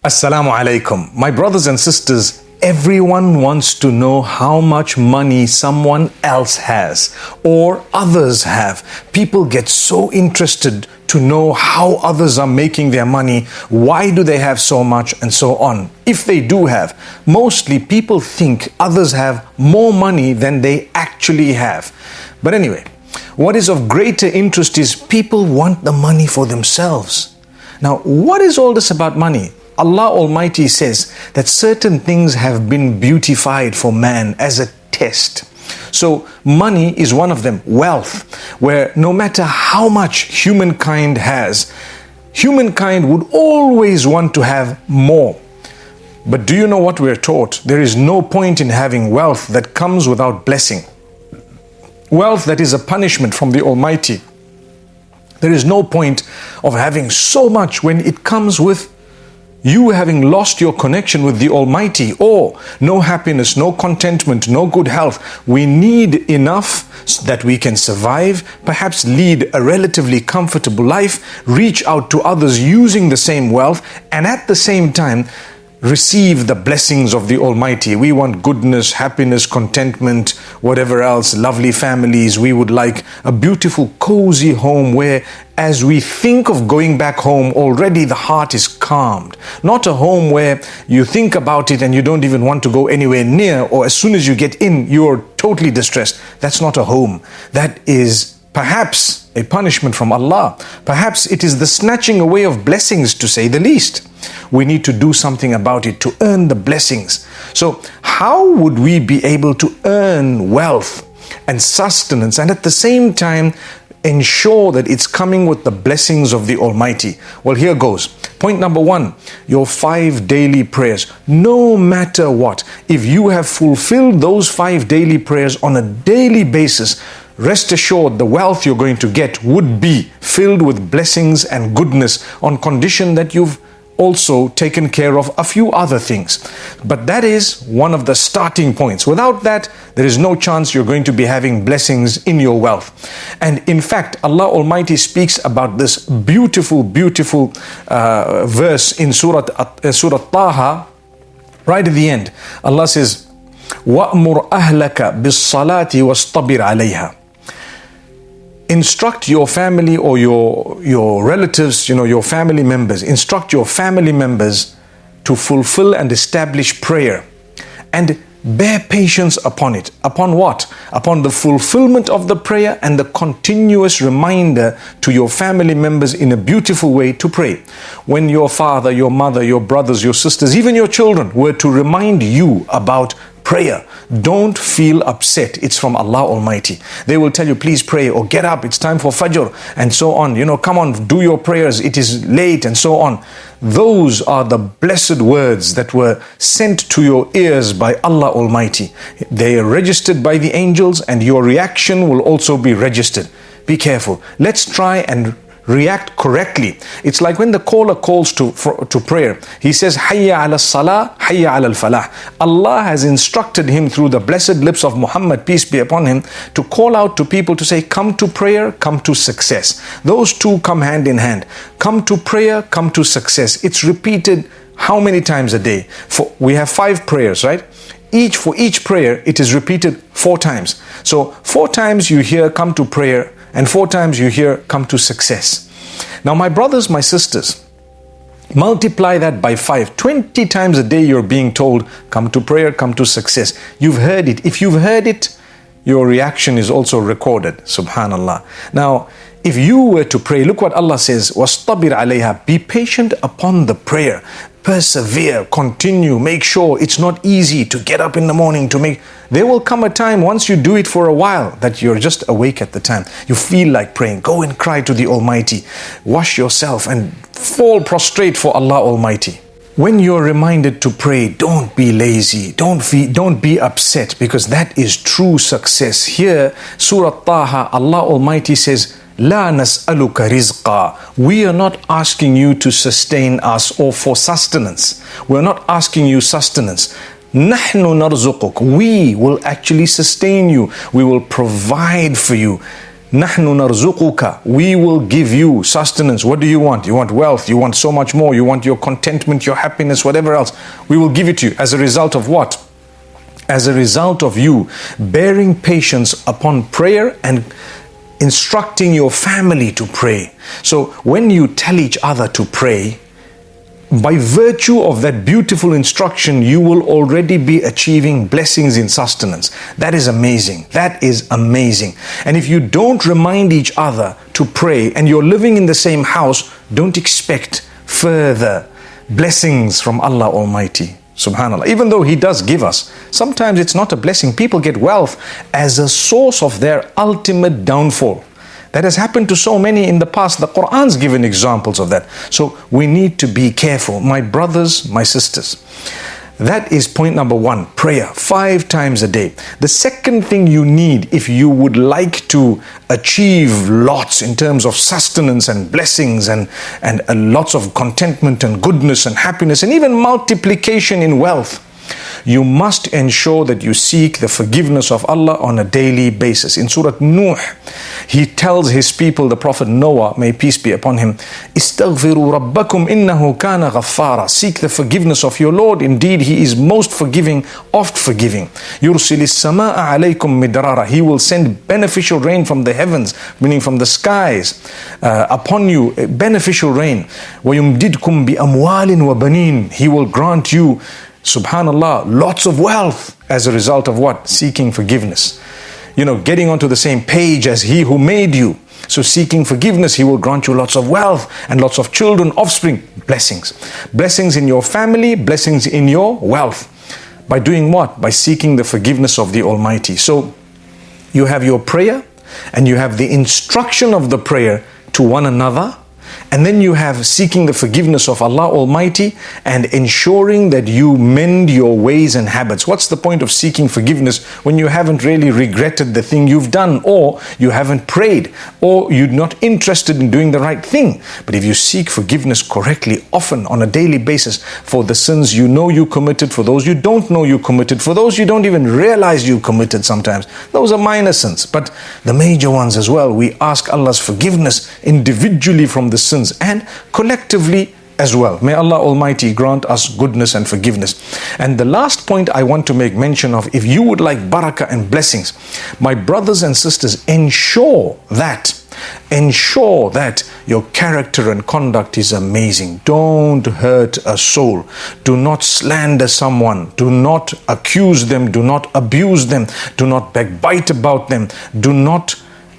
Assalamu alaikum. My brothers and sisters, everyone wants to know how much money someone else has or others have. People get so interested to know how others are making their money, why do they have so much, and so on. If they do have, mostly people think others have more money than they actually have. But anyway, what is of greater interest is people want the money for themselves. Now, what is all this about money? Allah Almighty says that certain things have been beautified for man as a test. So money is one of them, wealth, where no matter how much humankind has, humankind would always want to have more. But do you know what we're taught? There is no point in having wealth that comes without blessing. Wealth that is a punishment from the Almighty. There is no point of having so much when it comes with you having lost your connection with the Almighty, or no happiness, no contentment, no good health. We need enough so that we can survive, perhaps lead a relatively comfortable life, reach out to others using the same wealth, and at the same time, receive the blessings of the Almighty. We want goodness, happiness, contentment, whatever else, lovely families. We would like a beautiful, cozy home where as we think of going back home, already the heart is calmed. Not a home where you think about it and you don't even want to go anywhere near, or as soon as you get in, you're totally distressed. That's not a home. That is perhaps a punishment from Allah. Perhaps it is the snatching away of blessings, to say the least. We need to do something about it to earn the blessings. So how would we be able to earn wealth and sustenance and at the same time ensure that it's coming with the blessings of the Almighty? Well, here goes. Point number one, your 5 daily prayers. No matter what, if you have fulfilled those 5 daily prayers on a daily basis, rest assured the wealth you're going to get would be filled with blessings and goodness, on condition that you've also taken care of a few other things. But that is one of the starting points. Without that, there is no chance you're going to be having blessings in your wealth. And in fact, Allah Almighty speaks about this beautiful verse in Surah Taha, right at the end. Allah says, وَأْمُرْ أَهْلَكَ بِالصَّلَاةِ وَاسْطَبِرْ عَلَيْهَا. Instruct your family or your relatives, your family members, instruct your family members to fulfill and establish prayer and bear patience upon it. Upon what? Upon the fulfillment of the prayer and the continuous reminder to your family members in a beautiful way to pray. When your father, your mother, your brothers, your sisters, even your children were to remind you about prayer, don't feel upset. It's from Allah Almighty. They will tell you, please pray, or get up, it's time for Fajr, and so on. Come on, do your prayers, it is late, and so on. Those are the blessed words that were sent to your ears by Allah Almighty. They are registered by the angels, and your reaction will also be registered. Be careful. Let's try and react correctly. It's like when the caller calls to prayer. He says, Hayya ala salah, Hayya ala al-falah. Allah has instructed him through the blessed lips of Muhammad, peace be upon him, to call out to people to say, come to prayer, come to success. Those two come hand in hand. Come to prayer, come to success. It's repeated how many times a day? We have 5 prayers, right? For each prayer, it is repeated 4 times. So 4 times you hear come to prayer, and 4 times you hear come to success. Now my brothers, my sisters, multiply that by 5. 20 times a day you're being told, come to prayer, come to success. You've heard it. If you've heard it, your reaction is also recorded. Subhanallah. Now, if you were to pray, look what Allah says, وَاسْطَبِرْ عَلَيْهَا. Be patient upon the prayer. Persevere, continue, make sure it's not easy to get up in the morning to make. There will come a time once you do it for a while that you're just awake at the time. You feel like praying. Go and cry to the Almighty. Wash yourself and fall prostrate for Allah Almighty. When you're reminded to pray, don't be lazy, don't be upset, because that is true success. Here, Surah Taha, Allah Almighty says, La nas'aluka rizqa. We are not asking you to sustain us or for sustenance. We're not asking you sustenance. Nahnu narzuquk. We will actually sustain you. We will provide for you. نَحْنُ نَرْزُقُكَ. We will give you sustenance. What do you want? You want wealth. You want so much more. You want your contentment, your happiness, whatever else. We will give it to you. As a result of what? As a result of you bearing patience upon prayer and instructing your family to pray. So when you tell each other to pray, by virtue of that beautiful instruction, you will already be achieving blessings in sustenance. That is amazing. That is amazing. And if you don't remind each other to pray and you're living in the same house, don't expect further blessings from Allah Almighty. Subhanallah. Even though He does give us, sometimes it's not a blessing. People get wealth as a source of their ultimate downfall. That has happened to so many in the past. The Quran's given examples of that. So we need to be careful. My brothers, my sisters. That is point number one, prayer 5 times a day. The second thing you need if you would like to achieve lots in terms of sustenance and blessings and lots of contentment and goodness and happiness and even multiplication in wealth, you must ensure that you seek the forgiveness of Allah on a daily basis. In Surah Nuh, He tells His people, the Prophet Noah, may peace be upon him, "Istaghfiru rabbakum innahu kana ghaffara." Seek the forgiveness of your Lord. Indeed, He is most forgiving, oft forgiving. Yursilis samaa alaykum midrara. He will send beneficial rain from the heavens, meaning from the skies, upon you, beneficial rain. وَيُمْدِدْكُمْ بِأَمْوَالٍ وَبَنِينَ. He will grant you, subhanallah, lots of wealth as a result of what? Seeking forgiveness. Getting onto the same page as He who made you. So seeking forgiveness, He will grant you lots of wealth and lots of children, offspring, blessings. Blessings in your family, blessings in your wealth. By doing what? By seeking the forgiveness of the Almighty. So you have your prayer and you have the instruction of the prayer to one another. And then you have seeking the forgiveness of Allah Almighty and ensuring that you mend your ways and habits. What's the point of seeking forgiveness when you haven't really regretted the thing you've done, or you haven't prayed, or you're not interested in doing the right thing? But if you seek forgiveness correctly, often on a daily basis, for the sins you know you committed, for those you don't know you committed, for those you don't even realize you committed sometimes, those are minor sins. But the major ones as well, we ask Allah's forgiveness individually from the sins and collectively as well. May Allah Almighty grant us goodness and forgiveness. And the last point I want to make mention of, if you would like barakah and blessings, my brothers and sisters, ensure that your character and conduct is amazing. Don't hurt a soul. Do not slander someone. Do not accuse them. Do not abuse them. Do not backbite about them. Do not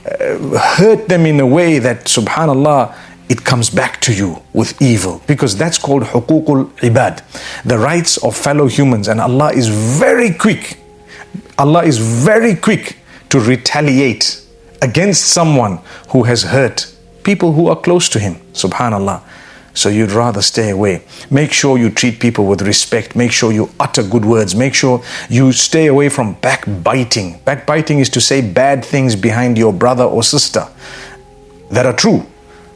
hurt them in a way that, subhanallah, it comes back to you with evil, because that's called huququl ibad, the rights of fellow humans. And Allah is very quick to retaliate against someone who has hurt people who are close to Him, subhanallah. So you'd rather stay away. Make sure you treat people with respect. Make sure you utter good words. Make sure you stay away from backbiting. Backbiting is to say bad things behind your brother or sister that are true,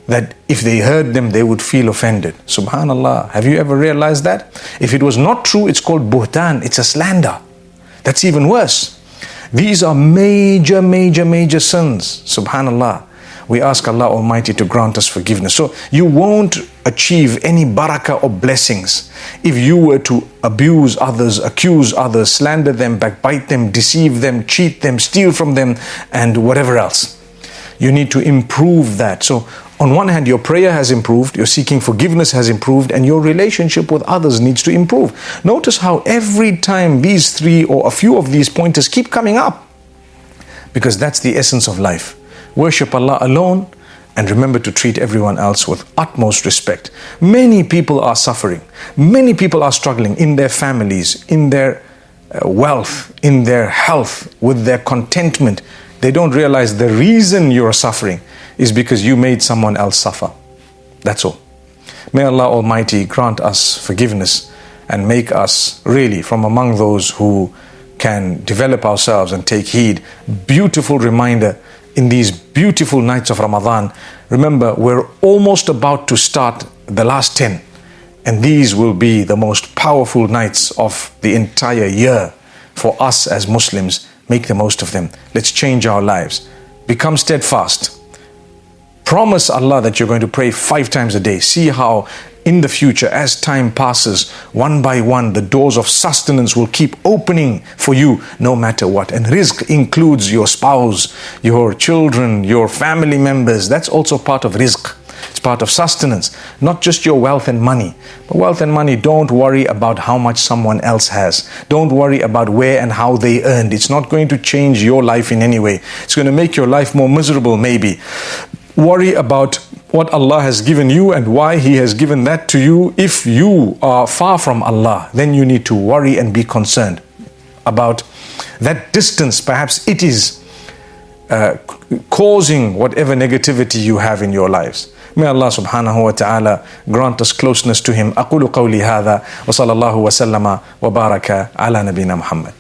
that if they heard them, they would feel offended. Subhanallah. Have you ever realized that? If it was not true, it's called buhtan. It's a slander. That's even worse. These are major, major, major sins. Subhanallah. We ask Allah Almighty to grant us forgiveness. So you won't achieve any barakah or blessings if you were to abuse others, accuse others, slander them, backbite them, deceive them, cheat them, steal from them, and whatever else. You need to improve that. So on one hand, your prayer has improved, your seeking forgiveness has improved, and your relationship with others needs to improve. Notice how every time these 3 or a few of these pointers keep coming up, because that's the essence of life. Worship Allah alone and remember to treat everyone else with utmost respect. Many people are suffering. Many people are struggling in their families, in their wealth, in their health, with their contentment. They don't realize the reason you're suffering is because you made someone else suffer. That's all. May Allah Almighty grant us forgiveness and make us really from among those who can develop ourselves and take heed. Beautiful reminder in these beautiful nights of Ramadan. Remember, we're almost about to start the last 10, and these will be the most powerful nights of the entire year for us as Muslims. Make the most of them. Let's change our lives. become steadfast. Promise Allah that you're going to pray 5 times a day. See how in the future, as time passes, one by one, the doors of sustenance will keep opening for you no matter what. And rizq includes your spouse, your children, your family members. That's also part of rizq. It's part of sustenance, not just your wealth and money. But wealth and money, don't worry about how much someone else has. Don't worry about where and how they earned. It's not going to change your life in any way. It's going to make your life more miserable maybe. Worry about what Allah has given you and why He has given that to you. If you are far from Allah, then you need to worry and be concerned about that distance. Perhaps it is causing whatever negativity you have in your lives. May Allah subhanahu wa ta'ala grant us closeness to Him. أقول قولي هذا وصلى الله وسلم وبارك على نبينا محمد.